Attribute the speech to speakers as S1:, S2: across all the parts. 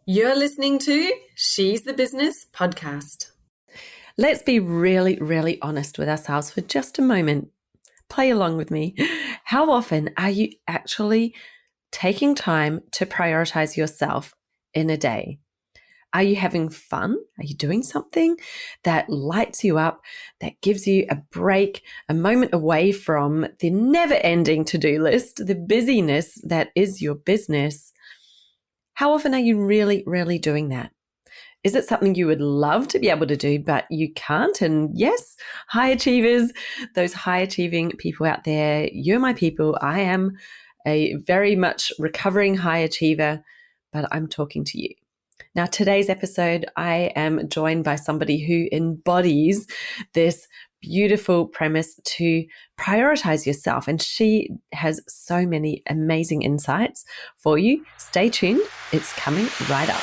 S1: You're listening to She's the Business podcast.
S2: Let's be really, really honest with ourselves for just a moment. Play along with me. How often are you actually taking time to prioritize yourself in a day? Are you having fun? Are you doing something that lights you up, that gives you a break, a moment away from the never-ending to-do list, the busyness that is your business? How often are you really, really doing that? Is it something you would love to be able to do, but you can't? And yes, high achievers, those high achieving people out there, you're my people. I am a very much recovering high achiever, but I'm talking to you. Now, today's episode, I am joined by somebody who embodies this beautiful premise to prioritize yourself. And she has so many amazing insights for you. Stay tuned. It's coming right up.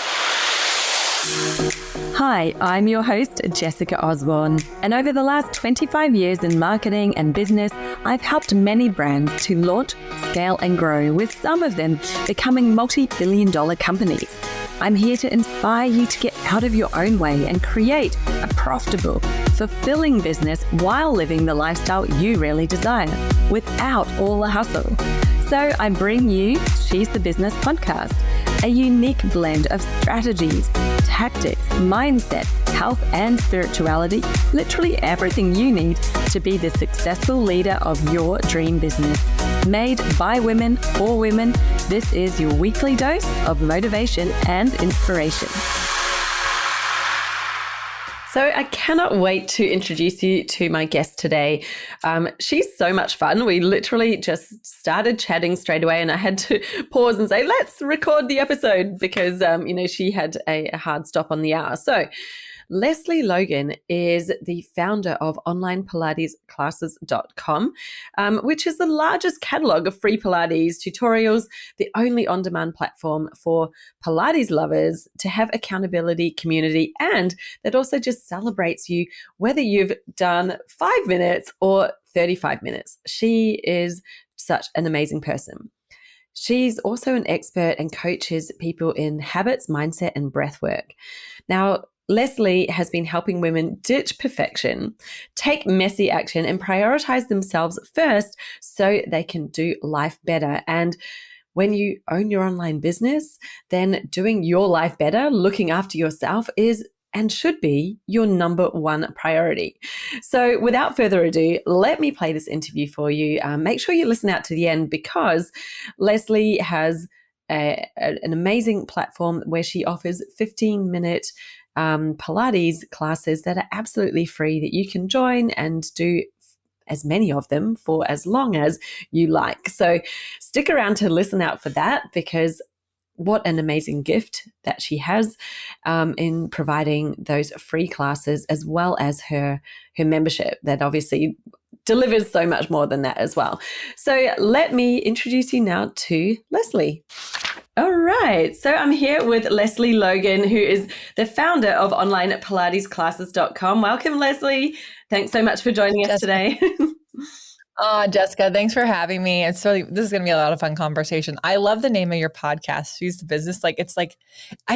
S3: Hi, I'm your host, Jessica Osborne, and over the last 25 years in marketing and business, I've helped many brands to launch, scale, and grow, with some of them becoming multi-billion-dollar companies. I'm here to inspire you to get out of your own way and create a profitable, fulfilling business while living the lifestyle you really desire, without all the hustle. So I bring you She's the Business podcast, a unique blend of strategies, tactics, mindset, health, and spirituality, literally everything you need to be the successful leader of your dream business. Made by women, for women, this is your weekly dose of motivation and inspiration.
S2: So I cannot wait to introduce you to my guest today. She's so much fun. We literally just started chatting straight away and I had to pause and say, let's record the episode because, she had a hard stop on the hour. So Lesley Logan is the founder of onlinepilatesclasses.com, which is the largest catalog of free Pilates tutorials, the only on-demand platform for Pilates lovers to have accountability, community, and that also just celebrates you whether you've done 5 minutes or 35 minutes. She is such an amazing person. She's also an expert and coaches people in habits, mindset, and breath work. Now, Lesley has been helping women ditch perfection, take messy action, and prioritize themselves first so they can do life better. And when you own your online business, then doing your life better, looking after yourself is and should be your number one priority. So without further ado, let me play this interview for you. Make sure you listen out to the end because Lesley has an amazing platform where she offers 15-minute Pilates classes that are absolutely free that you can join and do as many of them for as long as you like. So stick around to listen out for that because what an amazing gift that she has in providing those free classes as well as her membership that obviously delivers so much more than that as well. So let me introduce you now to Lesley. All right. So I'm here with Lesley Logan, who is the founder of onlinepilatesclasses.com. Welcome, Lesley. Thanks so much for joining us today.
S4: Jessica, thanks for having me. This is going to be a lot of fun conversation. I love the name of your podcast, She's the Business. I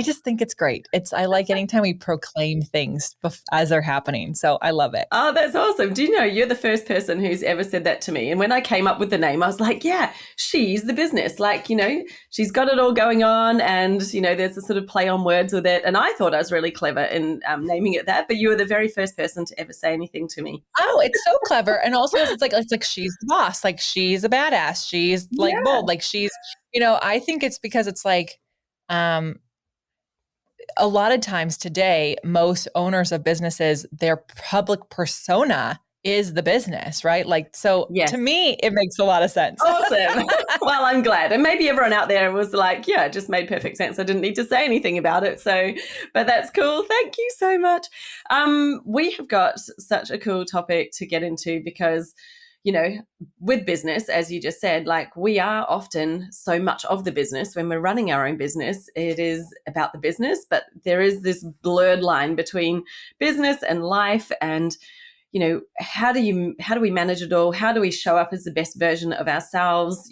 S4: just think it's great. I like anytime we proclaim things as they're happening. So I love it.
S2: Oh, that's awesome. Do you know, you're the first person who's ever said that to me. And when I came up with the name, I was like, yeah, she's the business. She's got it all going on. And, there's a sort of play on words with it. And I thought I was really clever in naming it that. But you were the very first person to ever say anything to me.
S4: Oh, it's so clever. And also it's like she's the boss, like she's a badass, she's bold, like she's, I think it's because it's a lot of times today, most owners of businesses, their public persona is the business, right? To me, it makes a lot of sense.
S2: Awesome. Well, I'm glad. And maybe everyone out there was like, yeah, it just made perfect sense. I didn't need to say anything about it. But that's cool. Thank you so much. We have got such a cool topic to get into because with business, as you just said, we are often so much of the business. When we're running our own business, it is about the business, but there is this blurred line between business and life and, how do we manage it all? How do we show up as the best version of ourselves,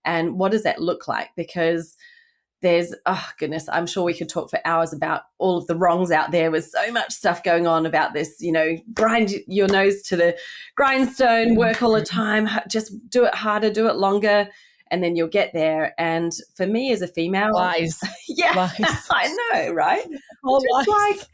S2: and what does that look like? Because there's, oh goodness, I'm sure we could talk for hours about all of the wrongs out there with so much stuff going on about this, grind your nose to the grindstone, work all the time, just do it harder, do it longer, and then you'll get there. And for me as a female,
S4: Lies.
S2: yeah,
S4: Lies.
S2: I know, right?
S4: All
S2: Just
S4: lies.
S2: like,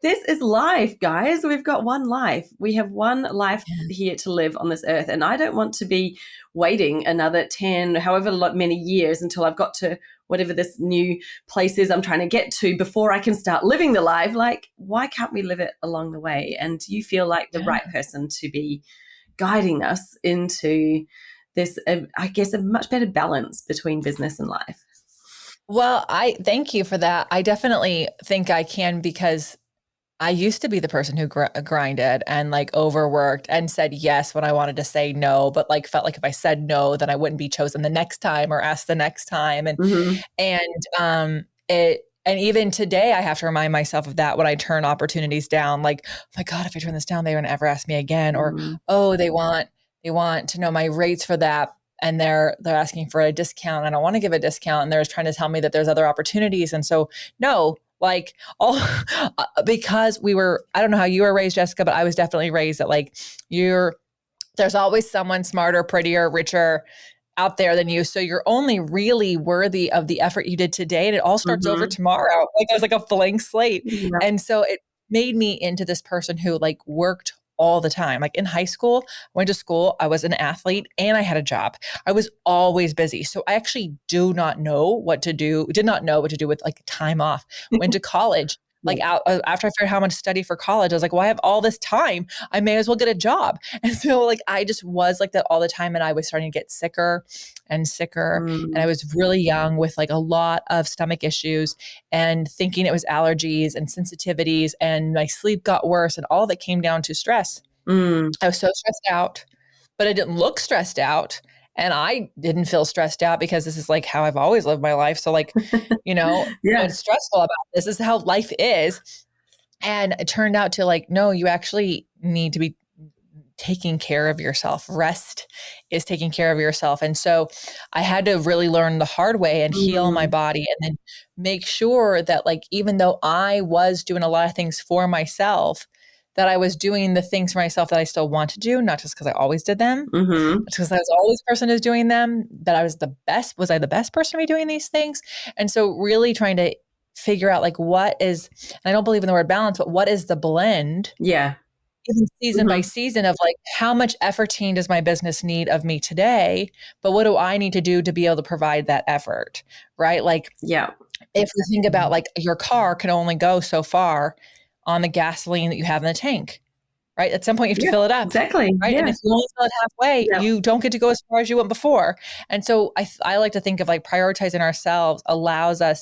S2: this is life, guys. We've got one life. We have one life here to live on this earth. And I don't want to be waiting another 10, however many years until I've got to whatever this new place is I'm trying to get to before I can start living the life. Like, why can't we live it along the way? And do you feel like the right person to be guiding us into this, I guess, a much better balance between business and life?
S4: Well, I thank you for that. I definitely think I can, because I used to be the person who grinded and like overworked and said yes when I wanted to say no, but like felt like if I said no, then I wouldn't be chosen the next time or asked the next time. And even today I have to remind myself of that when I turn opportunities down. Like, oh my God, if I turn this down, they won't ever ask me again. Or, oh, they want to know my rates for that, and they're asking for a discount. I don't want to give a discount, and they're trying to tell me that there's other opportunities. And so, no. Like all, because I don't know how you were raised, Jessica, but I was definitely raised that like there's always someone smarter, prettier, richer out there than you. So you're only really worthy of the effort you did today. And it all starts over tomorrow. Like it was like a blank slate. Yeah. And so it made me into this person who like worked all the time. Like in high school, went to school, I was an athlete and I had a job. I was always busy. So I actually did not know what to do with like time off. Went to college, like after I figured out how much to study for college, I was like, well, I have all this time. I may as well get a job. And so like, I just was like that all the time. And I was starting to get sicker and sicker. And I was really young with like a lot of stomach issues and thinking it was allergies and sensitivities, and my sleep got worse, and all that came down to stress. I was so stressed out, but I didn't look stressed out. And I didn't feel stressed out because this is like how I've always lived my life. So like, what's stressful about this is how life is. And it turned out to like, no, you actually need to be taking care of yourself. Rest is taking care of yourself. And so I had to really learn the hard way and heal my body, and then make sure that like, even though I was doing a lot of things for myself, that I was doing the things for myself that I still want to do, not just because I always did them, because I was always the person who's doing them, that I was the best. Was I the best person to be doing these things? And so really trying to figure out like what is, and I don't believe in the word balance, but what is the blend?
S2: Yeah.
S4: Even season by season of like, how much efforting does my business need of me today? But what do I need to do to be able to provide that effort? Right? Like, if you think about like your car can only go so far on the gasoline that you have in the tank, right? At some point you have to fill it up.
S2: Exactly.
S4: Right. Yeah. And if you only fill it halfway, you don't get to go as far as you went before. And so I like to think of like prioritizing ourselves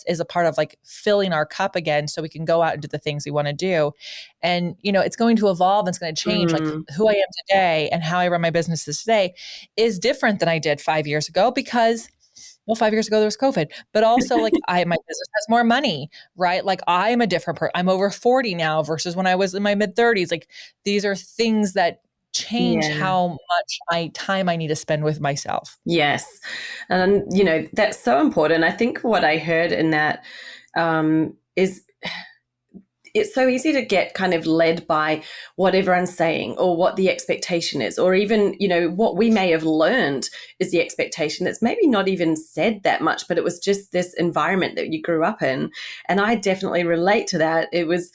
S4: is a part of like filling our cup again, so we can go out and do the things we want to do. And, it's going to evolve and it's going to change. Like who I am today and how I run my businesses today is different than I did 5 years ago, because 5 years ago there was COVID, but also like my business has more money, right? Like I'm a different person. I'm over 40 now versus when I was in my mid 30s. Like these are things that change how much time I need to spend with myself.
S2: Yes. And, that's so important. I think what I heard in that is it's so easy to get kind of led by what everyone's saying or what the expectation is, or even, what we may have learned is the expectation. It's maybe not even said that much, but it was just this environment that you grew up in. And I definitely relate to that. It was,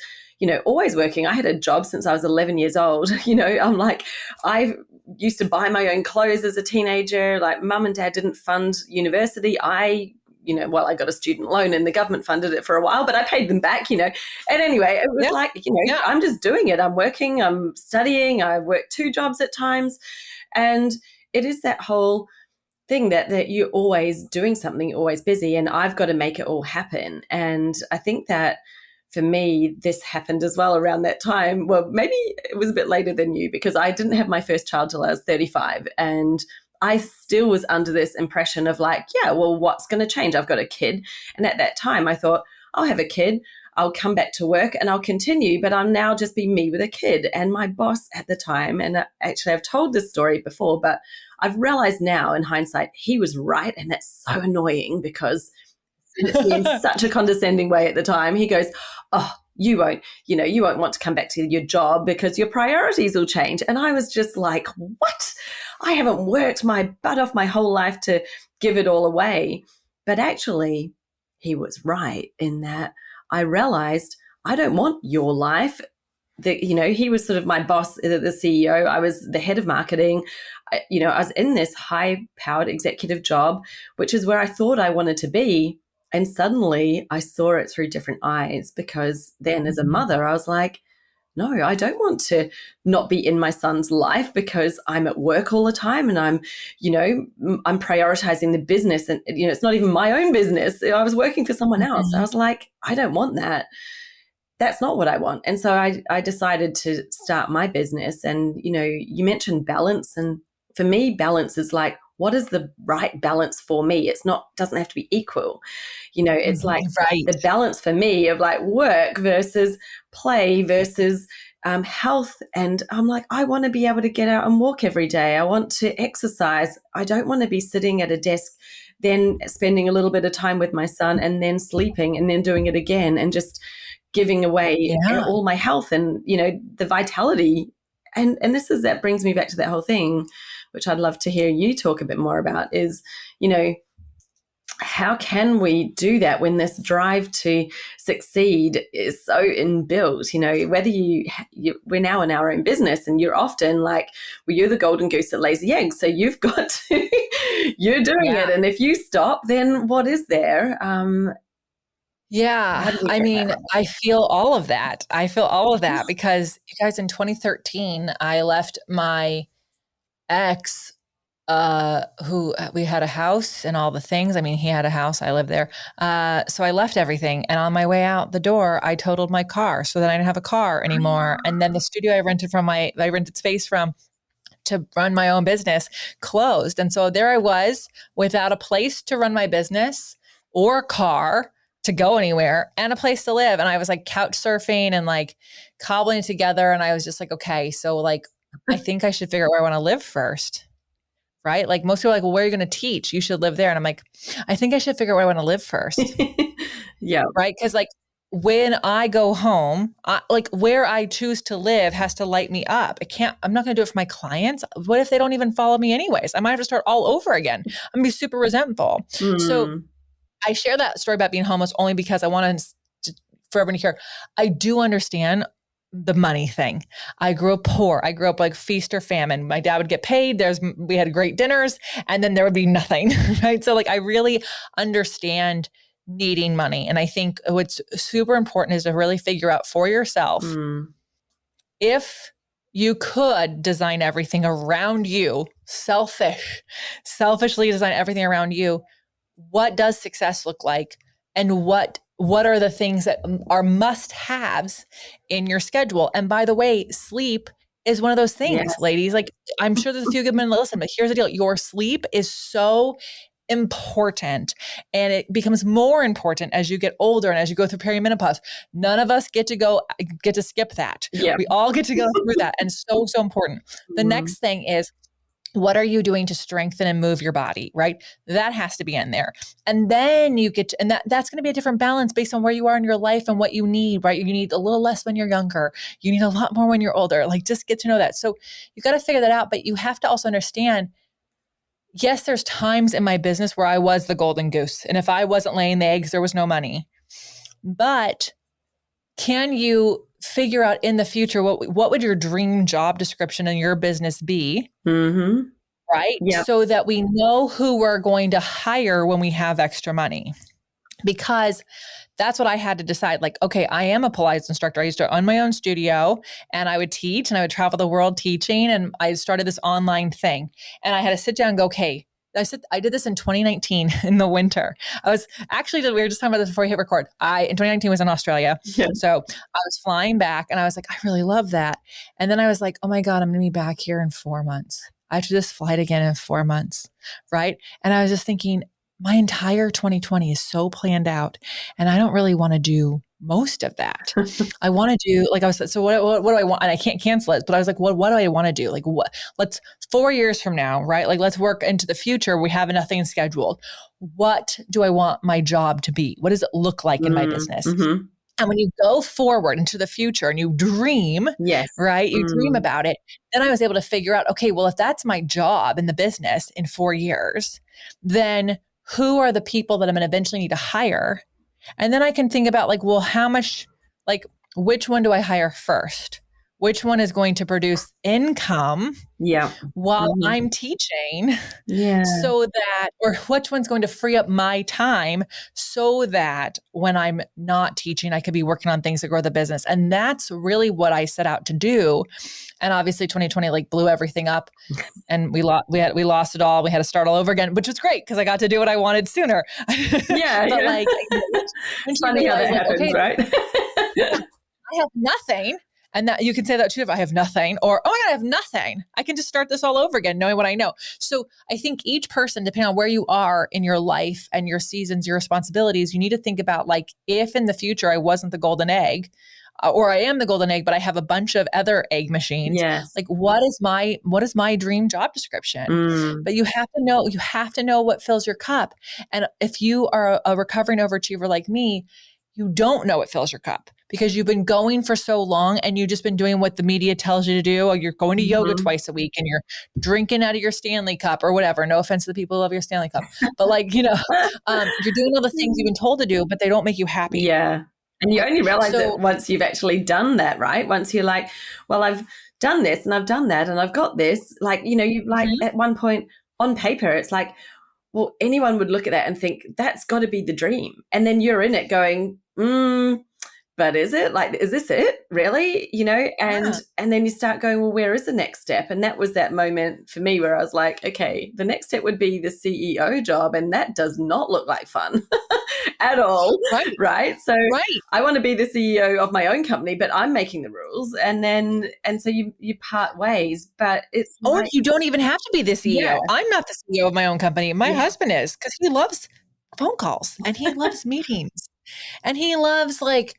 S2: always working. I had a job since I was 11 years old. I'm like, I used to buy my own clothes as a teenager. Like mum and dad didn't fund university. I got a student loan and the government funded it for a while, but I paid them back, And anyway, it was I'm just doing it. I'm working, I'm studying, I work 2 jobs at times. And it is that whole thing that you're always doing something, always busy, and I've got to make it all happen. And I think that for me, this happened as well around that time. Well, maybe it was a bit later than you, because I didn't have my first child till I was 35. And I still was under this impression of like, what's going to change? I've got a kid. And at that time, I thought, I'll have a kid, I'll come back to work and I'll continue, but I'll now just be me with a kid. And my boss at the time, and actually I've told this story before, but I've realized now in hindsight, he was right. And that's so annoying, because in such a condescending way at the time. He goes, "Oh, you won't want to come back to your job because your priorities will change." And I was just like, what? I haven't worked my butt off my whole life to give it all away. But actually, he was right in that I realized I don't want your life. He was sort of my boss, the CEO. I was the head of marketing. I was in this high-powered executive job, which is where I thought I wanted to be. And suddenly I saw it through different eyes, because then as a mother, I was like, no, I don't want to not be in my son's life because I'm at work all the time and I'm prioritizing the business, and, it's not even my own business. I was working for someone else. I was like, I don't want that. That's not what I want. And so I decided to start my business. And, you mentioned balance. And for me, balance is like, what is the right balance for me? Doesn't have to be equal. It's like the balance for me of like work versus play versus health. And I'm like, I want to be able to get out and walk every day. I want to exercise. I don't want to be sitting at a desk, then spending a little bit of time with my son and then sleeping and then doing it again and just giving away all my health and, the vitality. And that brings me back to that whole thing, which I'd love to hear you talk a bit more about, is, how can we do that when this drive to succeed is so inbuilt? Whether we're now in our own business, and you're often like, well, you're the golden goose that lays the eggs. So you've got to, you're doing it. And if you stop, then what is there?
S4: I feel all of that. Because you guys, in 2013, I left my ex, who we had a house and all the things. I mean, he had a house, I lived there. So I left everything. And on my way out the door, I totaled my car so that I didn't have a car anymore. And then the studio I rented space from to run my own business closed. And so there I was without a place to run my business or a car to go anywhere and a place to live. And I was like couch surfing and like cobbling it together. And I was just like, okay, so like, I think I should figure out where I want to live first. Right? Like most people are like, well, where are you going to teach? You should live there. And I'm like, I think I should figure out where I want to live first.
S2: Yeah.
S4: Right? Because like when I go home, like where I choose to live has to light me up. I'm not going to do it for my clients. What if they don't even follow me anyways? I might have to start all over again. I'm going to be super resentful. So I share that story about being homeless only because I want for everyone to hear, I do understand the money thing. I grew up poor. I grew up like feast or famine. My dad would get paid. We had great dinners and then there would be nothing, right? So like, I really understand needing money. And I think what's super important is to really figure out for yourself, if you could design everything around you, selfishly design everything around you, what does success look like? And what are the things that are must-haves in your schedule? And by the way, sleep is one of those things, ladies. Like, I'm sure there's a few good men that listen, but here's the deal. Your sleep is so important, and it becomes more important as you get older and as you go through perimenopause. None of us get to skip that. Yeah. We all get to go through that. And so important. The next thing is, what are you doing to strengthen and move your body, right? That has to be in there. And then you get to, and that's going to be a different balance based on where you are in your life and what you need, right? You need a little less when you're younger. You need a lot more when you're older. Like, just get to know that. So you got to figure that out, but you have to also understand, yes, there's times in my business where I was the golden goose. And if I wasn't laying the eggs, there was no money. But can you figure out in the future, what would your dream job description in your business be? Right? Yep. So that we know who we're going to hire when we have extra money. Because that's what I had to decide. Like, okay, I am a Pilates instructor. I used to own my own studio and I would teach and I would travel the world teaching. And I started this online thing and I had to sit down and go, okay, I did this in 2019 in the winter. We were just talking about this before we hit record. In 2019 was in Australia. Yeah. So I was flying back and I was like, I really love that. And then I was like, oh my God, I'm going to be back here in 4 months. I have to do this flight again in 4 months. Right. And I was just thinking, my entire 2020 is so planned out and I don't really want to do most of that. I want to do, like I was, so what do I want? And I can't cancel it, but I was like, what do I want to do? Like let's 4 years from now, right? Like let's work into the future. We have nothing scheduled. What do I want my job to be? What does it look like in my business?
S2: Mm-hmm.
S4: And when you go forward into the future and you dream,
S2: Yes.
S4: right? You dream about it. Then I was able to figure out, okay, well, if that's my job in the business in 4 years, then who are the people that I'm going to eventually need to hire? And then I can think about like, well, how much, like, which one do I hire first? Which one is going to produce income while I'm teaching so that, or which one's going to free up my time so that when I'm not teaching, I could be working on things that grow the business. And that's really what I set out to do. And obviously 2020 like blew everything up and we lost it all. We had to start all over again, which was great because I got to do what I wanted sooner. But like,
S2: it's funny how that happens, okay, right?
S4: I have nothing. And that you can say that too, if I have nothing, or, oh my God, I have nothing. I can just start this all over again, knowing what I know. So I think each person, depending on where you are in your life and your seasons, your responsibilities, you need to think about like, if in the future I wasn't the golden egg, or I am the golden egg, but I have a bunch of other egg machines.
S2: Yes.
S4: Like what is my dream job description? But you have to know what fills your cup. And if you are a recovering overachiever like me, you don't know what fills your cup because you've been going for so long and you've just been doing what the media tells you to do, or you're going to yoga twice a week and you're drinking out of your Stanley cup or whatever. No offense to the people who love your Stanley cup, but like, you're doing all the things you've been told to do, but they don't make you happy.
S2: Yeah. And you only realize it once you've actually done that, right? Once you're like, well, I've done this and I've done that and I've got this, like, you like at one point on paper, it's like, well, anyone would look at that and think that's got to be the dream. And then you're in it going, but is it? Like, is this it? Really? And then you start going, well, where is the next step? And that was that moment for me where I was like, okay, the next step would be the CEO job. And that does not look like fun at all. Right. So I want to be the CEO of my own company, but I'm making the rules. And so you part ways, but it's.
S4: Or you don't even have to be the CEO. Yeah. I'm not the CEO of my own company. My husband is, because he loves phone calls and he loves meetings. And he loves like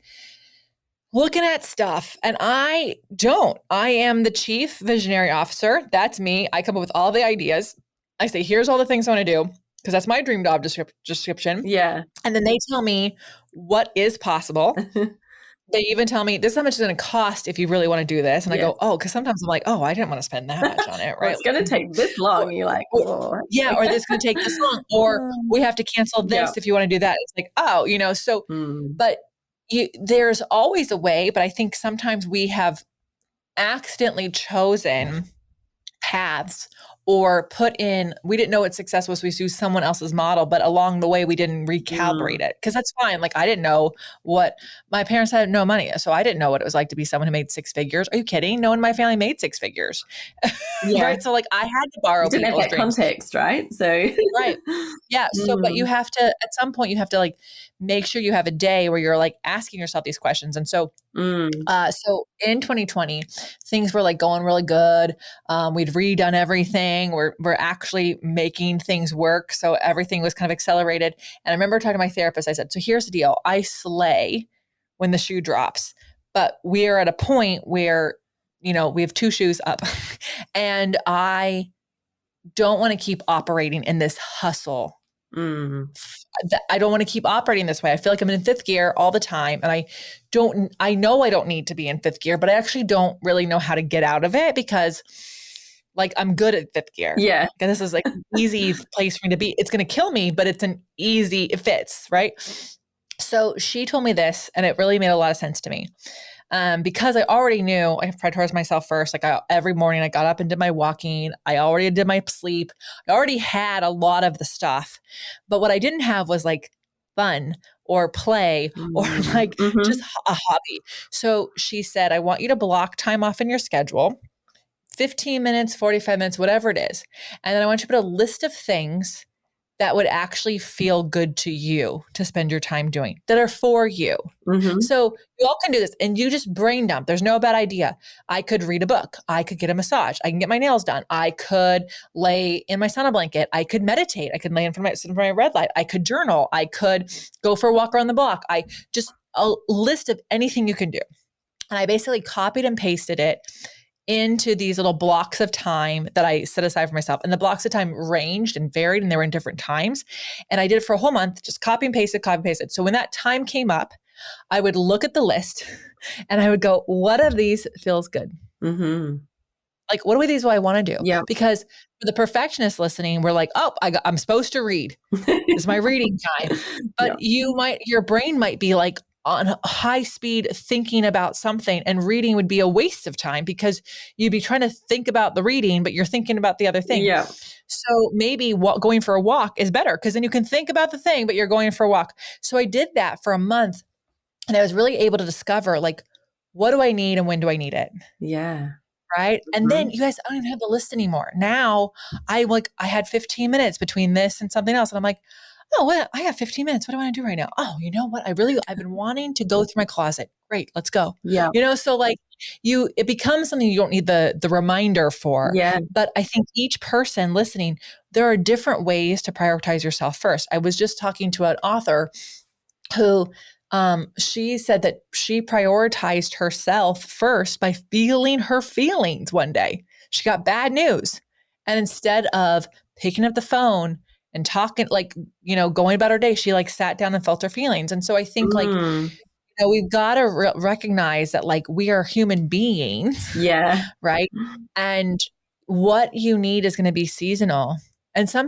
S4: looking at stuff. And I don't. I am the chief visionary officer. That's me. I come up with all the ideas. I say, here's all the things I want to do because that's my dream job description.
S2: Yeah.
S4: And then they tell me what is possible. They even tell me this is how much it's going to cost if you really want to do this. And I go, oh, because sometimes I'm like, oh, I didn't want to spend that much on it. Right.
S2: Well, it's going to take this long. You're like, oh.
S4: Yeah. Or this is going to take this long. Or we have to cancel this if you want to do that. It's like, oh, so, but there's always a way. But I think sometimes we have accidentally chosen paths or we didn't know what success was. We used someone else's model, but along the way we didn't recalibrate it. Cause that's fine. Like I didn't know my parents had no money. So I didn't know what it was like to be someone who made 6 figures. Are you kidding? No one in my family made 6 figures. Right. So like I had to borrow
S2: you didn't
S4: people's
S2: have that
S4: dreams.
S2: Context, right? So
S4: right. Yeah. So, but you have to, at some point you have to like make sure you have a day where you're like asking yourself these questions. And so, so in 2020, things were like going really good. We'd redone everything. We're actually making things work. So everything was kind of accelerated. And I remember talking to my therapist. I said, so here's the deal. I slay when the shoe drops, but we're at a point where, we have 2 shoes up and I don't want to keep operating in this hustle. I don't want to keep operating this way. I feel like I'm in 5th gear all the time. And I know I don't need to be in 5th gear, but I actually don't really know how to get out of it because like I'm good at 5th gear.
S2: Yeah.
S4: And this is like an easy place for me to be. It's going to kill me, but it fits. Right. So she told me this and it really made a lot of sense to me. Because I already knew I prioritized myself first. Like every morning I got up and did my walking. I already did my sleep. I already had a lot of the stuff, but what I didn't have was like fun or play or like just a hobby. So she said, I want you to block time off in your schedule, 15 minutes, 45 minutes, whatever it is. And then I want you to put a list of things that would actually feel good to you to spend your time doing that are for you. So you all can do this and you just brain dump. There's no bad idea. I could read a book. I could get a massage. I can get my nails done. I could lay in my sauna blanket. I could meditate. I could lay in front of my red light. I could journal. I could go for a walk around the block. a list of anything you can do. And I basically copied and pasted it into these little blocks of time that I set aside for myself. And the blocks of time ranged and varied, and they were in different times. And I did it for a whole month, just copy and paste it, copy and paste it. So when that time came up, I would look at the list and I would go, what of these feels good?
S2: Mm-hmm.
S4: Like, what of these do I want to do?
S2: Yeah.
S4: Because for the perfectionists listening, we're like, oh, I'm supposed to read. It's my reading time. But your brain might be like on high speed thinking about something, and reading would be a waste of time because you'd be trying to think about the reading, but you're thinking about the other thing.
S2: Yeah.
S4: So maybe going for a walk is better because then you can think about the thing, but you're going for a walk. So I did that for a month, and I was really able to discover, like, what do I need and when do I need it?
S2: Yeah.
S4: Right. And then you guys, I don't even have the list anymore. Now I had 15 minutes between this and something else. And I'm like, oh, what? I have 15 minutes. What do I want to do right now? Oh, you know what? I've been wanting to go through my closet. Great. Let's go.
S2: Yeah.
S4: So like it becomes something you don't need the reminder for.
S2: Yeah.
S4: But I think each person listening, there are different ways to prioritize yourself first. I was just talking to an author who she said that she prioritized herself first by feeling her feelings one day. She got bad news. And instead of picking up the phone and talking, going about her day, she sat down and felt her feelings. And so I think we've got to recognize that we are human beings.
S2: Yeah.
S4: Right. And what you need is going to be seasonal. And some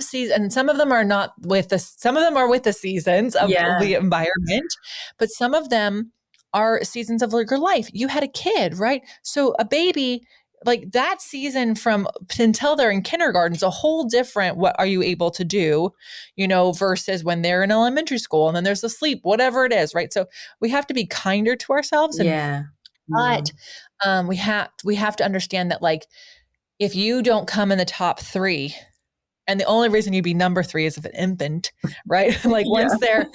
S4: of them are not some of them are with the seasons of the environment, but some of them are seasons of your life. You had a kid, right? So a baby, that season until they're in kindergarten is a whole different, what are you able to do, versus when they're in elementary school and then there's the sleep, whatever it is, right? So we have to be kinder to ourselves. But we have to understand that if you don't come in the top 3, and the only reason you'd be number 3 is if an infant, right? Once they're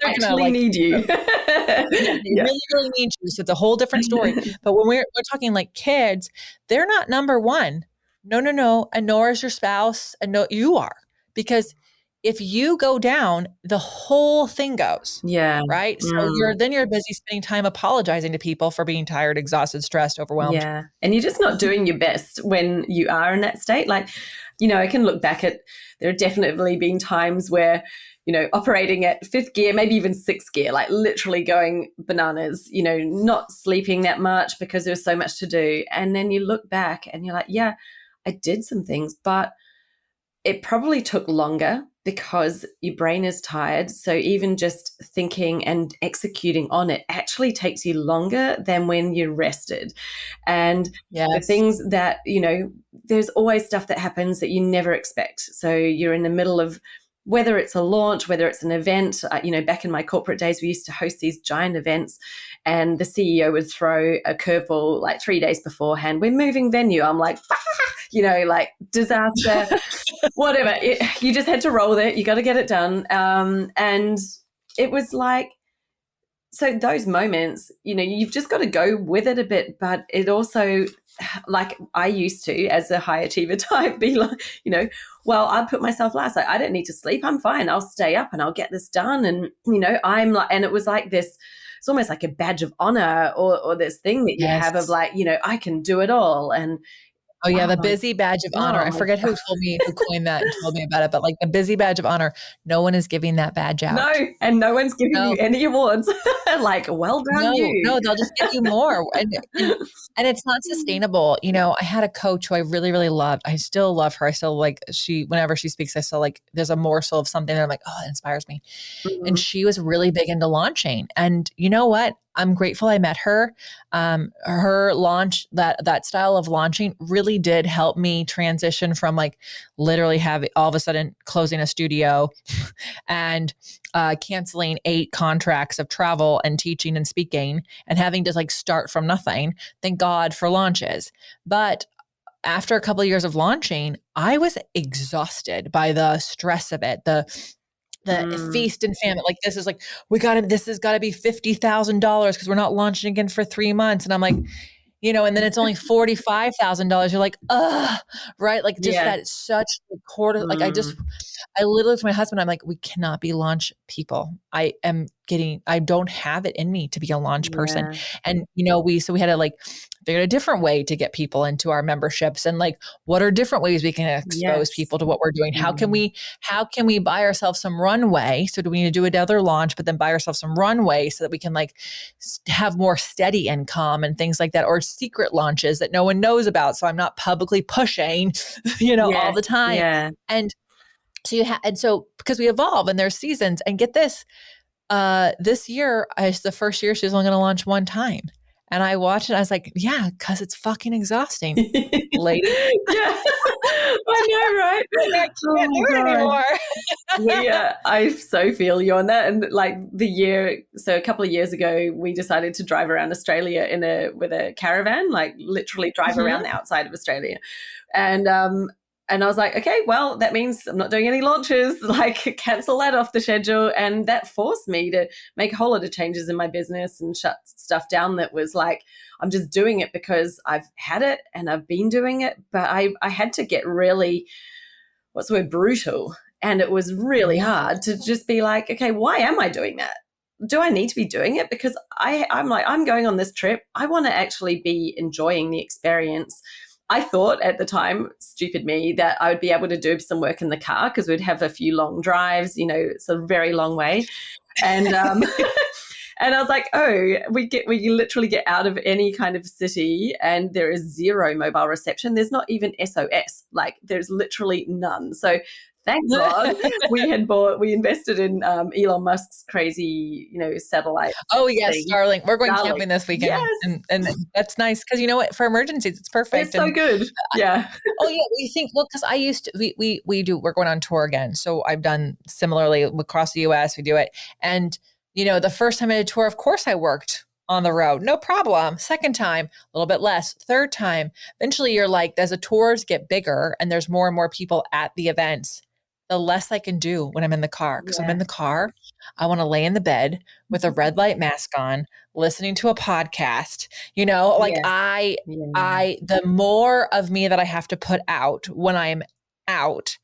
S2: actually need you.
S4: They really, really need you. So it's a whole different story. But when we're talking kids, they're not number 1. No. And nor is your spouse. And no, you are. Because if you go down, the whole thing goes.
S2: Yeah.
S4: Right. So you're busy spending time apologizing to people for being tired, exhausted, stressed, overwhelmed.
S2: Yeah. And you're just not doing your best when you are in that state. I can look back at, there have definitely been times where, operating at 5th gear, maybe even 6th gear, literally going bananas, not sleeping that much because there's so much to do. And then you look back and you're like, yeah, I did some things, but it probably took longer because your brain is tired. So even just thinking and executing on it actually takes you longer than when you're rested. And the things that, there's always stuff that happens that you never expect. So you're in the middle of, whether it's a launch, whether it's an event, back in my corporate days, we used to host these giant events and the CEO would throw a curveball 3 days beforehand. We're moving venue. I'm like, disaster, whatever. You just had to roll with it. You got to get it done. And it was so those moments, you've just got to go with it a bit, but it also, I used to, as a high achiever type, be well, I put myself last. I don't need to sleep. I'm fine. I'll stay up and I'll get this done. And, and it was this, it's almost like a badge of honor or this thing that you have of I can do it all. And
S4: oh yeah, the busy badge of honor. I forget who coined that and told me about it, but the busy badge of honor, no one is giving that badge out.
S2: No, and no one's giving you any awards. Well done you.
S4: No, they'll just give you more. And it's not sustainable. I had a coach who I really, really loved. I still love her. I still whenever she speaks, I still there's a morsel of something that I'm oh, it inspires me. Mm-hmm. And she was really big into launching. And you know what? I'm grateful I met her. Her launch, that style of launching really did help me transition from literally all of a sudden closing a studio and canceling 8 contracts of travel and teaching and speaking and having to start from nothing. Thank God for launches. But after a couple of years of launching, I was exhausted by the stress of it, the feast and famine. This is this has got to be $50,000 because we're not launching again for 3 months. And I'm and then it's only $45,000. You're ugh, right? That such quarter. I literally to my husband, I'm we cannot be launch people. I don't have it in me to be a launch person.
S2: Yeah.
S4: And, so we had to like figure out a different way to get people into our memberships, and like, what are different ways we can expose
S2: Yes.
S4: people to what we're doing? How can we buy ourselves some runway? So do we need to do another launch, but then buy ourselves some runway so that we can like have more steady income and things like that, or secret launches that no one knows about. So I'm not publicly pushing, all the time.
S2: Yeah.
S4: And so and so because we evolve and there's seasons, and get this, this year is the first year she's only going to launch one time. And I watched it. I was like, yeah, because it's fucking exhausting, lady.
S2: Yeah. I know, right?
S4: I can't do it anymore.
S2: I so feel you on that. And like a couple of years ago, we decided to drive around Australia with a caravan, like literally drive around the outside of Australia. And I was like, okay, well, that means I'm not doing any launches, like cancel that off the schedule. And that forced me to make a whole lot of changes in my business and shut stuff down that was like, I'm just doing it because I've had it and I've been doing it. But I had to get really, what's the word, brutal. And it was really hard to just be like, okay, why am I doing that? Do I need to be doing it? Because I'm going on this trip. I want to actually be enjoying the experience. I thought at the time, stupid me, that I would be able to do some work in the car because we'd have a few long drives, it's a very long way. And and I was like, oh, we literally get out of any kind of city and there is zero mobile reception. There's not even SOS. Like there's literally none. So thank God we invested in Elon Musk's crazy, satellite.
S4: Oh yes,
S2: thing.
S4: Starlink. We're going camping this weekend.
S2: Yes.
S4: And that's nice because you know what? For emergencies, it's perfect.
S2: It's so good. Yeah.
S4: Oh yeah, we think, well, because I used to, we're going on tour again. So I've done similarly across the US, we do it. And, the first time I did a tour, of course I worked on the road, no problem. Second time, a little bit less. Third time, eventually you're like, as the tours get bigger and there's more and more people at the events, the less I can do when I'm in the car. Because I'm in the car, I want to lay in the bed with a red light mask on, listening to a podcast, the more of me that I have to put out when I'm out,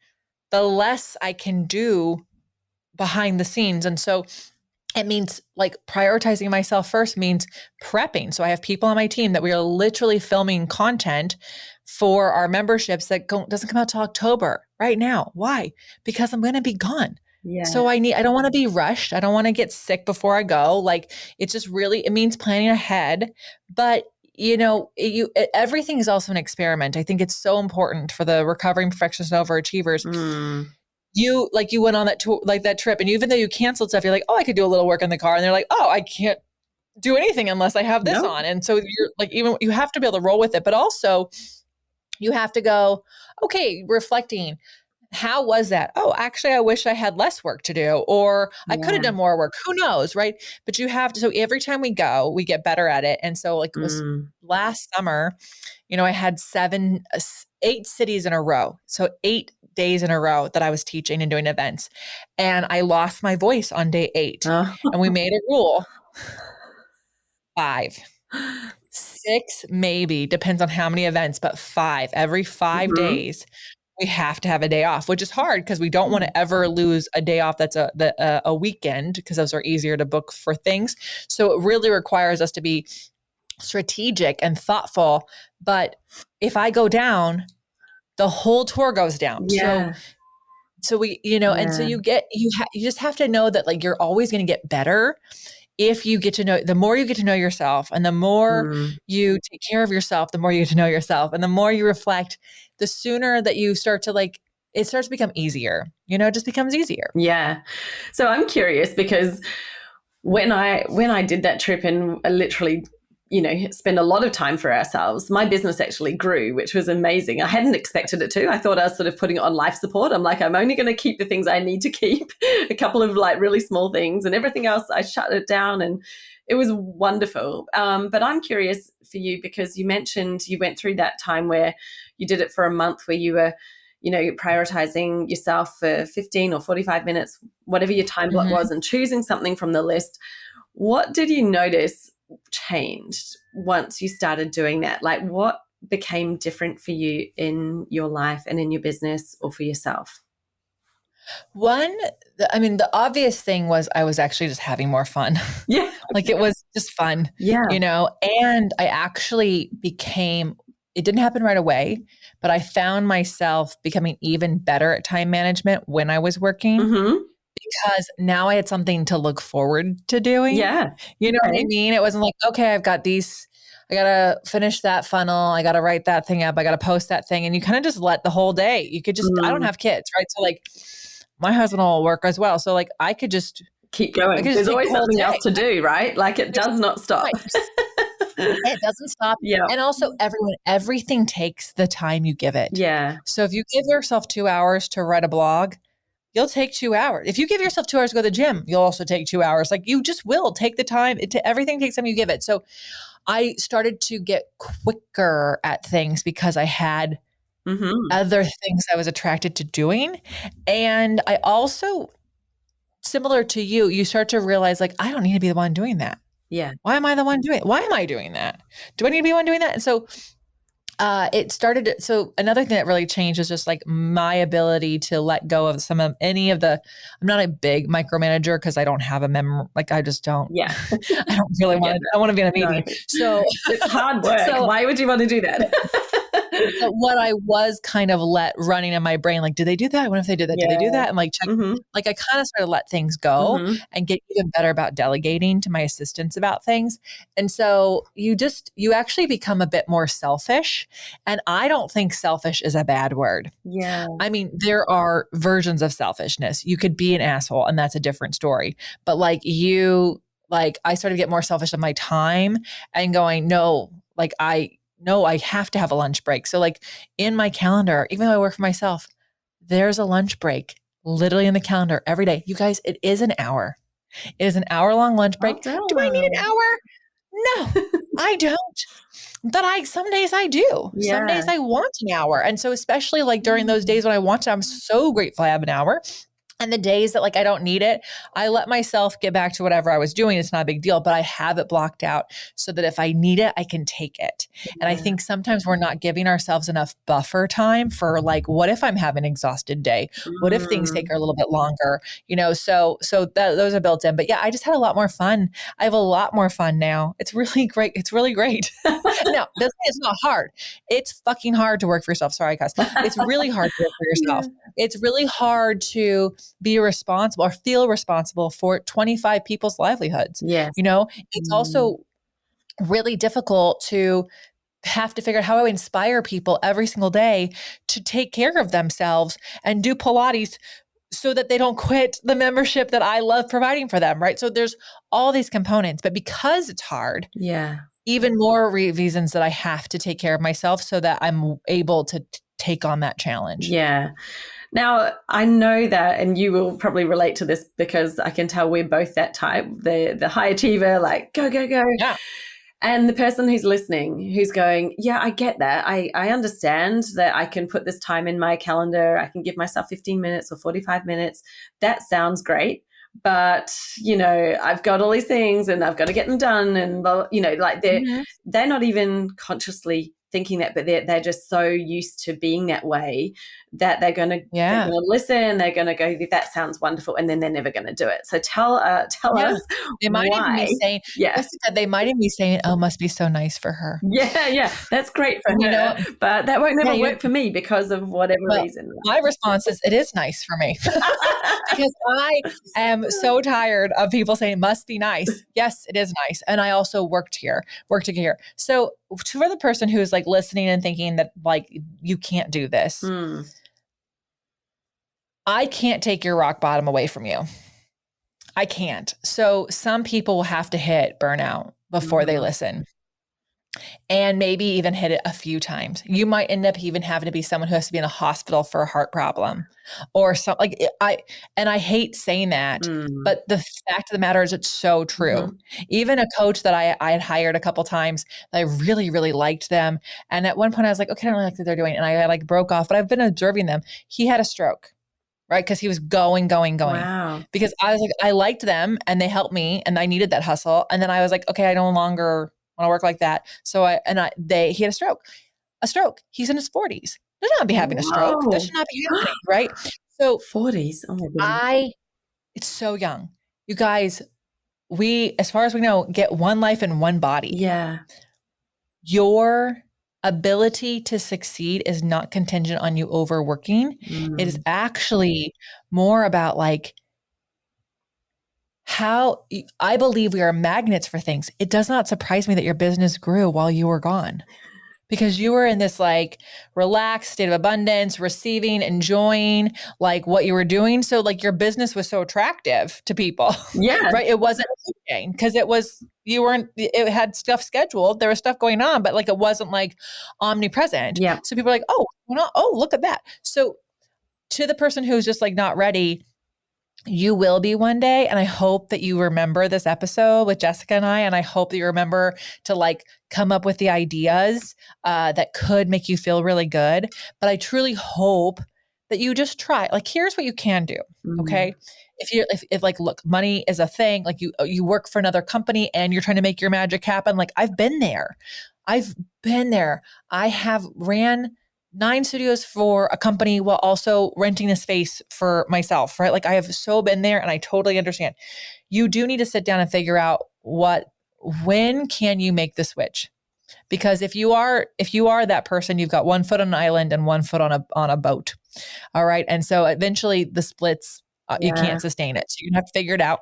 S4: the less I can do behind the scenes. And so it means like prioritizing myself first means prepping. So I have people on my team that we are literally filming content for our memberships that doesn't come out till October right now. Why? Because I'm going to be gone. Yeah. So I don't want to be rushed. I don't want to get sick before I go. Like it's just really, it means planning ahead, but everything is also an experiment. I think it's so important for the recovering perfectionists and overachievers. You went on that tour, like that trip, and even though you canceled stuff, you're like, oh, I could do a little work in the car. And they're like, oh, I can't do anything unless I have this on. And so you're like, even you have to be able to roll with it, but also you have to go, okay, reflecting. How was that? Oh, actually, I wish I had less work to do, or I could have done more work. Who knows, right? But you have to. So every time we go, we get better at it. And so, like, it was last summer, I had 8 cities in a row. So 8 days in a row that I was teaching and doing events, and I lost my voice on day 8. And we made a rule: 5, 6, maybe depends on how many events, but 5 every 5 days. We have to have a day off, which is hard because we don't want to ever lose a day off that's a weekend, because those are easier to book for things. So it really requires us to be strategic and thoughtful. But if I go down, the whole tour goes down.
S2: Yeah.
S4: So we, and so you just have to know that like you're always going to get better if you get to know, the more you get to know yourself and the more you take care of yourself, the more you get to know yourself, and the more you reflect, the sooner that you start to like, it starts to become easier, it just becomes easier.
S2: Yeah. So I'm curious because when I did that trip and I literally, spend a lot of time for ourselves, my business actually grew, which was amazing. I hadn't expected it to. I thought I was sort of putting it on life support. I'm like, I'm only going to keep the things I need to keep, a couple of like really small things, and everything else I shut it down, and it was wonderful. But I'm curious for you, because you mentioned you went through that time where you did it for a month, where you were prioritizing yourself for 15 or 45 minutes, whatever your time block was, and choosing something from the list. What did you notice changed once you started doing that? Like, what became different for you in your life and in your business or for yourself?
S4: The obvious thing was I was actually just having more fun.
S2: Yeah.
S4: Like it was just fun,
S2: Yeah.
S4: and I actually it didn't happen right away, but I found myself becoming even better at time management when I was working because now I had something to look forward to doing.
S2: Yeah.
S4: You know what I mean? It wasn't like, okay, I've got these, I got to finish that funnel. I got to write that thing up. I got to post that thing. And you kind of just let the whole day, you could just, I don't have kids, right? So like my husband will work as well. So like I could just
S2: keep going. There's always something else to do, right? Like it does not stop.
S4: It doesn't stop.
S2: Yeah.
S4: And also everything takes the time you give it.
S2: Yeah.
S4: So if you give yourself 2 hours to write a blog, you'll take 2 hours. If you give yourself 2 hours to go to the gym, you'll also take 2 hours. Like you just will take the time. Everything takes time you give it. So I started to get quicker at things because I had other things I was attracted to doing. And I also, similar to you, you start to realize like, I don't need to be the one doing that.
S2: Yeah.
S4: Why am I the one doing it? Why am I doing that? Do I need to be the one doing that? And so so another thing that really changed is just like my ability to let go of I'm not a big micromanager because I don't have I just don't.
S2: Yeah.
S4: I don't really want to, I want to be in a meeting. No. So
S2: it's hard work. So, why would you want to do that?
S4: But what I was kind of let running in my brain, like, did they do that? What if they did that? Did they do that? And like, check, like I kind of started to let things go and get even better about delegating to my assistants about things. And so you actually become a bit more selfish. And I don't think selfish is a bad word.
S2: Yeah.
S4: I mean, there are versions of selfishness. You could be an asshole and that's a different story. But I started to get more selfish of my time and going, no, I have to have a lunch break. So like in my calendar, even though I work for myself, there's a lunch break literally in the calendar every day. You guys, it is an hour. It is an hour-long lunch break. Do I need an hour? No, I don't. But some days I do. Yeah. Some days I want an hour. And so especially like during those days when I want to, I'm so grateful I have an hour. And the days that like I don't need it, I let myself get back to whatever I was doing. It's not a big deal, but I have it blocked out so that if I need it, I can take it. Yeah. And I think sometimes we're not giving ourselves enough buffer time for like, what if I'm having an exhausted day? What if things take a little bit longer? So those are built in. But yeah, I just had a lot more fun. I have a lot more fun now. It's really great. It's really great. No, it's not hard. It's fucking hard to work for yourself. Sorry, guys. It's really hard to work for yourself. Yeah. It's really hard to be responsible or feel responsible for 25 people's livelihoods.
S2: Yes.
S4: It's also really difficult to have to figure out how I inspire people every single day to take care of themselves and do Pilates so that they don't quit the membership that I love providing for them, right? So there's all these components, but because it's hard, even more reasons that I have to take care of myself so that I'm able to take on that challenge.
S2: Yeah. Now, I know that, and you will probably relate to this because I can tell we're both that type, the high achiever, like go, go, go.
S4: Yeah.
S2: And the person who's listening, who's going, yeah, I get that. I understand that I can put this time in my calendar. I can give myself 15 minutes or 45 minutes. That sounds great. But, I've got all these things and I've got to get them done. And, they're not even consciously thinking that, but they're just so used to being that way that they're going to listen. They're going to go, that sounds wonderful. And then they're never going to do it. So tell us
S4: they might
S2: why.
S4: Even be saying, they might even be saying, oh, must be so nice for her.
S2: Yeah. That's great for her. But that won't never work for me because of whatever reason.
S4: My response is, it is nice for me because I am so tired of people saying must be nice. Yes, it is nice. And I also work to here. So for the person who's like listening and thinking that like, you can't do this. I can't take your rock bottom away from you. I can't. So some people will have to hit burnout before they listen. And maybe even hit it a few times. You might end up even having to be someone who has to be in a hospital for a heart problem or something. I hate saying that, but the fact of the matter is it's so true. Even a coach that I had hired a couple times, I really, really liked them. And at one point I was like, okay, I don't really like what they're doing. And I like broke off, but I've been observing them. He had a stroke. Right. Because he was going.
S2: Wow. Because
S4: I was like, I liked them and they helped me and I needed that hustle. And then I was like, okay, I no longer want to work like that. So he had a stroke. He's in his 40s. They should not be having a stroke. That should not be happening. Right. So
S2: 40s. Oh my goodness.
S4: it's so young. You guys, we, as far as we know, get one life and one body.
S2: Yeah.
S4: Your ability to succeed is not contingent on you overworking. It is actually more about like how I believe we are magnets for things. It does not surprise me that your business grew while you were gone, because you were in this like relaxed state of abundance, receiving, enjoying like what you were doing. So like your business was so attractive to people,
S2: Yeah.
S4: right? It wasn't because it had stuff scheduled. There was stuff going on, but like, it wasn't like omnipresent.
S2: Yeah.
S4: So people are like, oh, look at that. So to the person who's just like not ready, you will be one day. And I hope that you remember this episode with Jessica and I hope that you remember to like come up with the ideas that could make you feel really good. But I truly hope that you just try. Like, here's what you can do. Okay. If like, look, money is a thing, like you work for another company and you're trying to make your magic happen. Like I've been there. I have ran 9 studios for a company while also renting a space for myself, right? Like I have so been there and I totally understand. You do need to sit down and figure out when can you make the switch? Because if you are that person, you've got one foot on an island and one foot on a boat. All right. And so eventually the splits, you can't sustain it. So you have to figure it out.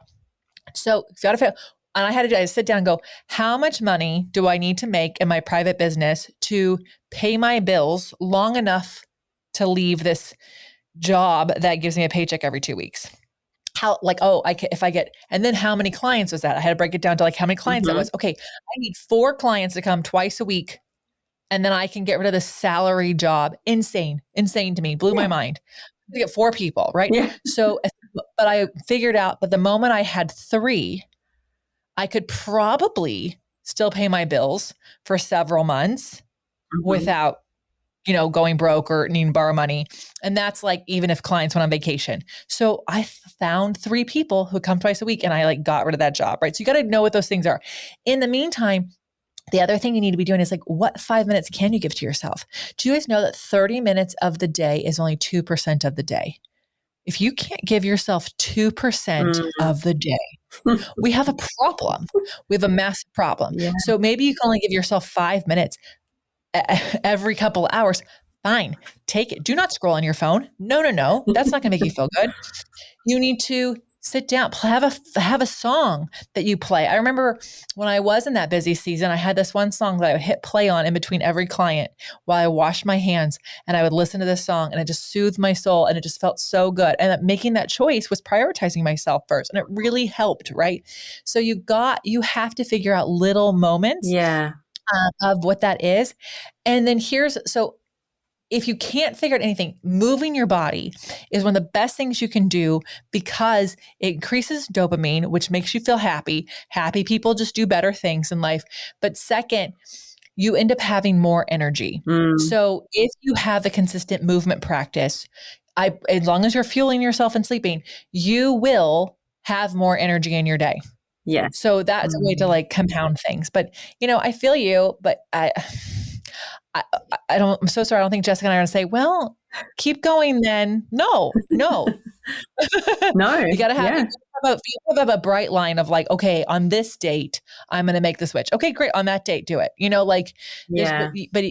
S4: So you got to and I had to sit down and go, how much money do I need to make in my private business to pay my bills long enough to leave this job that gives me a paycheck every 2 weeks? How, like, if I get, and then how many clients was that? I had to break it down to like how many clients that was. Okay, I need 4 clients to come twice a week. And then I can get rid of the salary job. Insane to me, blew my mind. To get 4 people, right?
S2: Yeah.
S4: So, but I figured out that the moment I had 3, I could probably still pay my bills for several months without, going broke or needing to borrow money. And that's like, even if clients went on vacation. So I found 3 people who come twice a week and I like got rid of that job, right? So you got to know what those things are. In the meantime, the other thing you need to be doing is like, what 5 minutes can you give to yourself? Do you guys know that 30 minutes of the day is only 2% of the day? If you can't give yourself 2% of the day, we have a problem. We have a massive problem.
S2: Yeah.
S4: So maybe you can only give yourself 5 minutes every couple of hours. Fine. Take it. Do not scroll on your phone. No. That's not going to make you feel good. You need to sit down, have a song that you play. I remember when I was in that busy season, I had this one song that I would hit play on in between every client while I washed my hands, and I would listen to this song and it just soothed my soul and it just felt so good. And that making that choice was prioritizing myself first, and it really helped, right? So you have to figure out little moments of what that is. And then if you can't figure out anything, moving your body is one of the best things you can do because it increases dopamine, which makes you feel happy. Happy people just do better things in life. But second, you end up having more energy. So if you have a consistent movement practice, as long as you're fueling yourself and sleeping, you will have more energy in your day.
S2: Yeah.
S4: So that's a way to like compound things. But, I feel you, but I'm so sorry. I don't think Jessica and I are going to say, well, keep going then. No.
S2: No.
S4: You got to have a bright line of like, okay, on this date, I'm going to make the switch. Okay, great. On that date, do it. But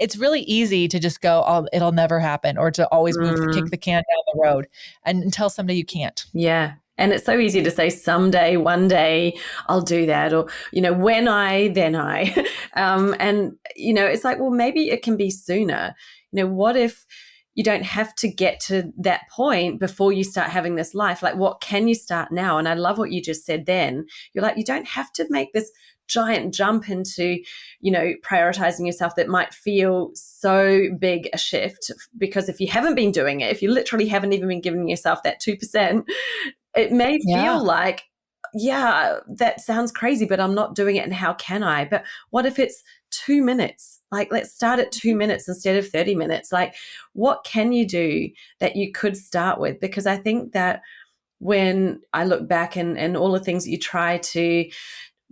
S4: it's really easy to just go, oh, it'll never happen, or to always kick the can down the road until someday you can't.
S2: Yeah. And it's so easy to say someday, one day I'll do that, or, when then I, and, it's like, well, maybe it can be sooner. What if you don't have to get to that point before you start having this life? Like, what can you start now? And I love what you just said then. You're like, you don't have to make this giant jump into, prioritizing yourself that might feel so big a shift, because if you haven't been doing it, if you literally haven't even been giving yourself that 2%, it may feel like, that sounds crazy, but I'm not doing it. And how can I? But what if it's 2 minutes? Like, let's start at 2 minutes instead of 30 minutes. Like, what can you do that you could start with? Because I think that when I look back and all the things that you try to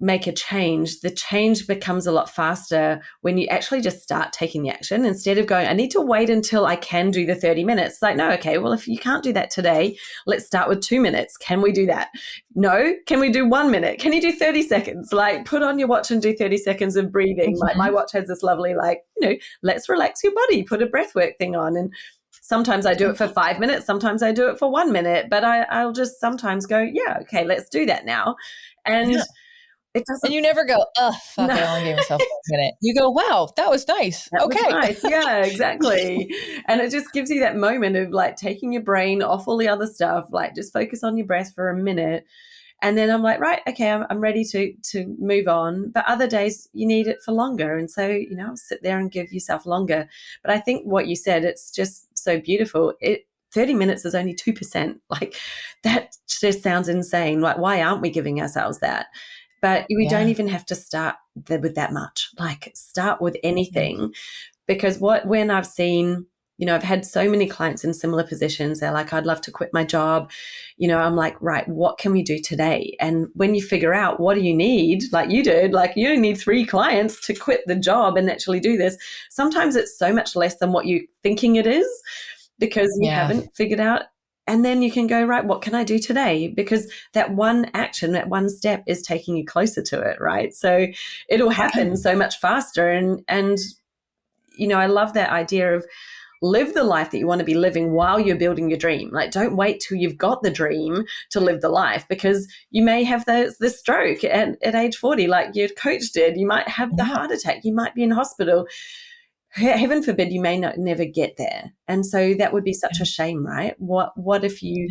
S2: make a change, the change becomes a lot faster when you actually just start taking the action instead of going, I need to wait until I can do the 30 minutes. Like, no, okay, well, if you can't do that today, let's start with 2 minutes. Can we do that? No. Can we do 1 minute? Can you do 30 seconds? Like, put on your watch and do 30 seconds of breathing. Like, my watch has this lovely, like, let's relax your body, put a breathwork thing on. And sometimes I do it for 5 minutes. Sometimes I do it for 1 minute, but I'll just sometimes go, yeah, okay, let's do that now. And it doesn't.
S4: And you never go, oh, fuck, no. I only gave myself 1 minute. You go, wow, that was nice.
S2: That
S4: okay.
S2: was nice. Yeah, exactly. And it just gives you that moment of like taking your brain off all the other stuff, like just focus on your breath for a minute. And then I'm like, right, okay, I'm ready to move on. But other days you need it for longer. And so, sit there and give yourself longer. But I think what you said, it's just so beautiful. 30 minutes is only 2%. Like, that just sounds insane. Like, why aren't we giving ourselves that? But we don't even have to start with that much. Like, start with anything. Because when I've seen, I've had so many clients in similar positions. They're like, I'd love to quit my job. I'm like, right, what can we do today? And when you figure out what do you need, like you did, like you only need 3 clients to quit the job and actually do this. Sometimes it's so much less than what you're thinking it is because you haven't figured out. And then you can go, right, what can I do today? Because that one action, that one step is taking you closer to it, right? So it'll happen so much faster. And I love that idea of live the life that you want to be living while you're building your dream. Like, don't wait till you've got the dream to live the life, because you may have the stroke at age 40, like your coach did. You might have the heart attack. You might be in hospital. Heaven forbid you may never get there. And so that would be such a shame, right? What if you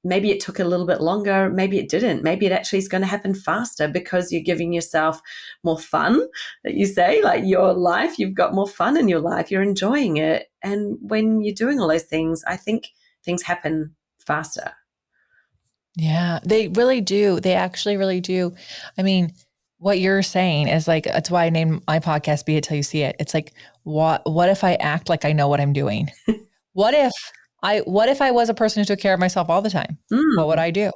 S2: maybe it took a little bit longer, maybe it didn't, maybe it actually is going to happen faster because you're giving yourself more fun, that you say, like your life, you've got more fun in your life, you're enjoying it. And when you're doing all those things, I think things happen faster.
S4: Yeah, they really do. They actually really do. I mean, what you're saying is like, that's why I named my podcast Be It Till You See It. It's like, what if I act like I know what I'm doing? What if I was a person who took care of myself all the time? What would I do?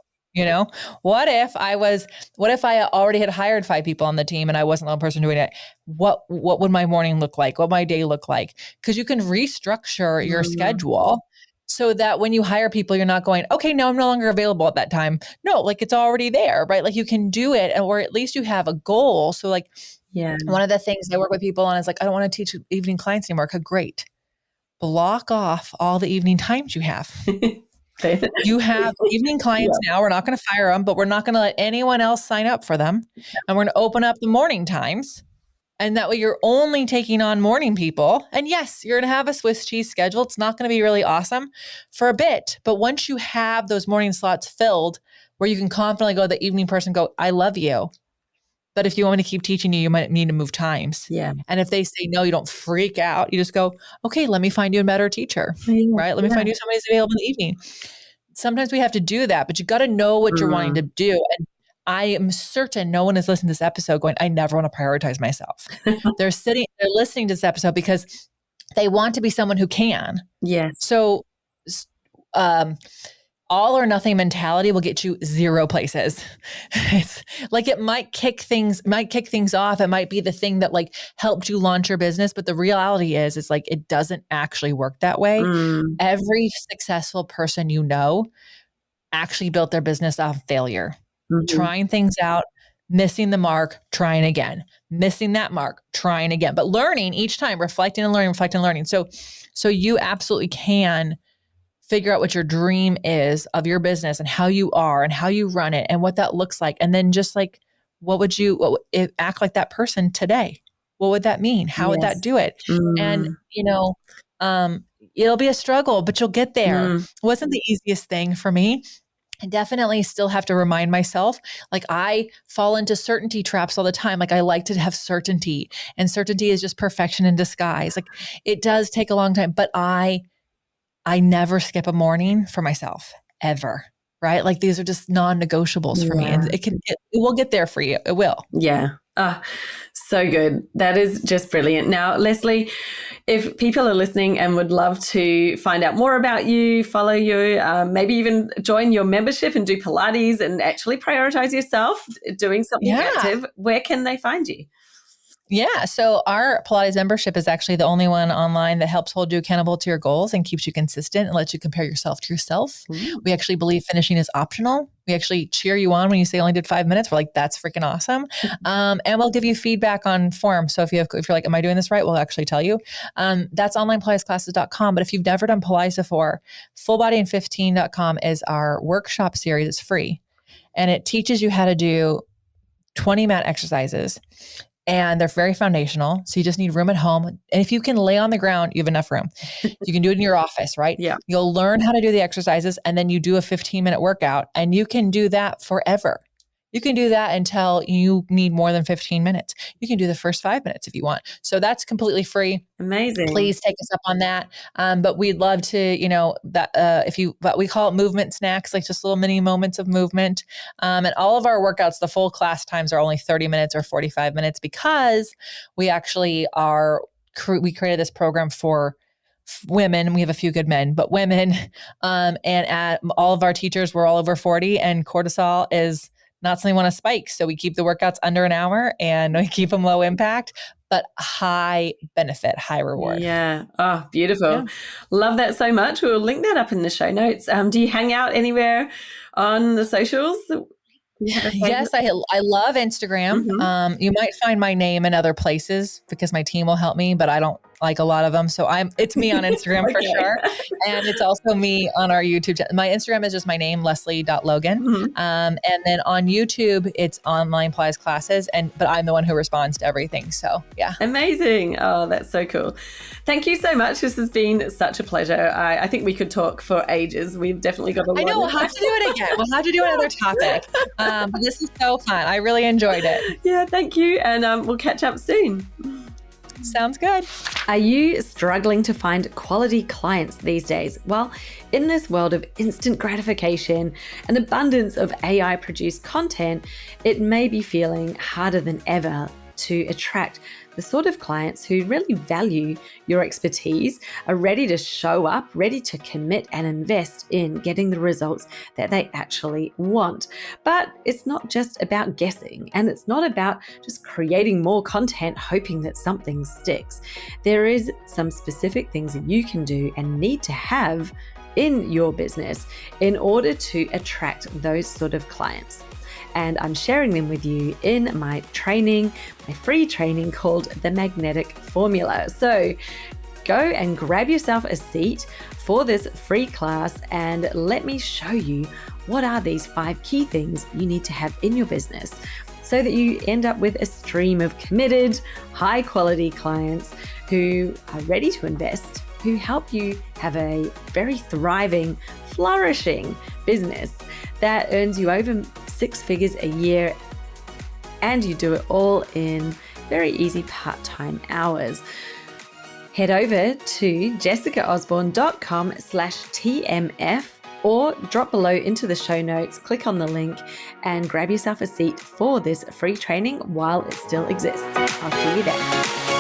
S4: What if I already had hired 5 people on the team and I wasn't the only person doing it? What would my morning look like? What would my day look like? Because you can restructure your schedule so that when you hire people, you're not going, okay, no, I'm no longer available at that time. No, like it's already there, right? Like you can do it, or at least you have a goal. So like, one of the things I work with people on is like, I don't want to teach evening clients anymore. Okay, great. Block off all the evening times you have. You have evening clients now. We're not going to fire them, but we're not going to let anyone else sign up for them. And we're going to open up the morning times. And that way you're only taking on morning people. And yes, you're going to have a Swiss cheese schedule. It's not going to be really awesome for a bit. But once you have those morning slots filled where you can confidently go to the evening person, go, I love you. But if you want me to keep teaching you, you might need to move times. Yeah. And if they say no, you don't freak out. You just go, okay, let me find you a better teacher, right? Let me find you somebody who's available in the evening. Sometimes we have to do that, but you got to know what you're wanting to do. And I am certain no one is listening to this episode going, I never want to prioritize myself. They're listening to this episode because they want to be someone who can. Yes. So, all or nothing mentality will get you 0 places. It's like it might kick things off. It might be the thing that like helped you launch your business. But the reality is, it's like, it doesn't actually work that way. Every successful person actually built their business off failure, trying things out, missing the mark, trying again, missing that mark, trying again, but learning each time, reflecting and learning. So you absolutely can figure out what your dream is of your business and how you are and how you run it and what that looks like. And then just like, act like that person today? What would that mean? How would that do it? And, it'll be a struggle, but you'll get there. It wasn't the easiest thing for me. I definitely still have to remind myself, like I fall into certainty traps all the time. Like I like to have certainty, and certainty is just perfection in disguise. Like it does take a long time, but I never skip a morning for myself ever, right? Like these are just non-negotiables for me, and it will get there for you. It will.
S2: Yeah. So good. That is just brilliant. Now, Lesley, If people are listening and would love to find out more about you, follow you, maybe even join your membership and do Pilates and actually prioritize yourself, doing something active, where can they find you?
S4: Yeah. So our Pilates membership is actually the only one online that helps hold you accountable to your goals and keeps you consistent and lets you compare yourself to yourself. We actually believe finishing is optional. We actually cheer you on when you say only did 5 minutes. We're like, that's freaking awesome. And we'll give you feedback on form. So if you're like, am I doing this right? We'll actually tell you. That's onlinepilatesclasses.com. But if you've never done Pilates before, fullbodyin15.com is our workshop series. It's free. And it teaches you how to do 20 mat exercises. And they're very foundational. So you just need room at home. And if you can lay on the ground, you have enough room. You can do it in your office, right?
S2: Yeah.
S4: You'll learn how to do the exercises and then you do a 15-minute workout and you can do that forever. You can do that until you need more than 15 minutes. You can do the first 5 minutes if you want. So that's completely free.
S2: Amazing.
S4: Please take us up on that. But we'd love to, but we call it movement snacks, like just little mini moments of movement. And all of our workouts, the full class times are only 30 minutes or 45 minutes because we actually we created this program for women. We have a few good men, but women. And all of our teachers were all over 40 and cortisol is not something we want to spike. So we keep the workouts under an hour and we keep them low impact, but high benefit, high reward.
S2: Yeah. Oh, beautiful. Yeah. Love that so much. We'll link that up in the show notes. Do you hang out anywhere on the socials?
S4: Yes, I love Instagram. Mm-hmm. You might find my name in other places because my team will help me, but I don't like a lot of them. So it's me on Instagram for sure. And it's also me on our YouTube channel. My Instagram is just my name, Lesley.Logan. Mm-hmm. And then on YouTube, it's online Pilates classes. But I'm the one who responds to everything. So yeah.
S2: Amazing. Oh, that's so cool. Thank you so much. This has been such a pleasure. I think we could talk for ages. We've definitely got a lot.
S4: I know. We'll have to do it again. We'll have to do another topic. But this is so fun. I really enjoyed it.
S2: Yeah, thank you. And we'll catch up soon.
S4: Sounds good.
S3: Are you struggling to find quality clients these days? Well, in this world of instant gratification and abundance of AI-produced content, it may be feeling harder than ever to attract the sort of clients who really value your expertise, are ready to show up, ready to commit and invest in getting the results that they actually want. But it's not just about guessing, and it's not about just creating more content hoping that something sticks. There is some specific things that you can do and need to have in your business in order to attract those sort of clients. And I'm sharing them with you in my training, my free training called The Magnetic Formula. So go and grab yourself a seat for this free class and let me show you what are these 5 key things you need to have in your business so that you end up with a stream of committed, high quality clients who are ready to invest, who help you have a very thriving, flourishing business that earns you over 6 figures a year, and you do it all in very easy part-time hours. Head over to jessicaosborne.com/TMF or drop below into the show notes, click on the link and grab yourself a seat for this free training while it still exists. I'll see you there.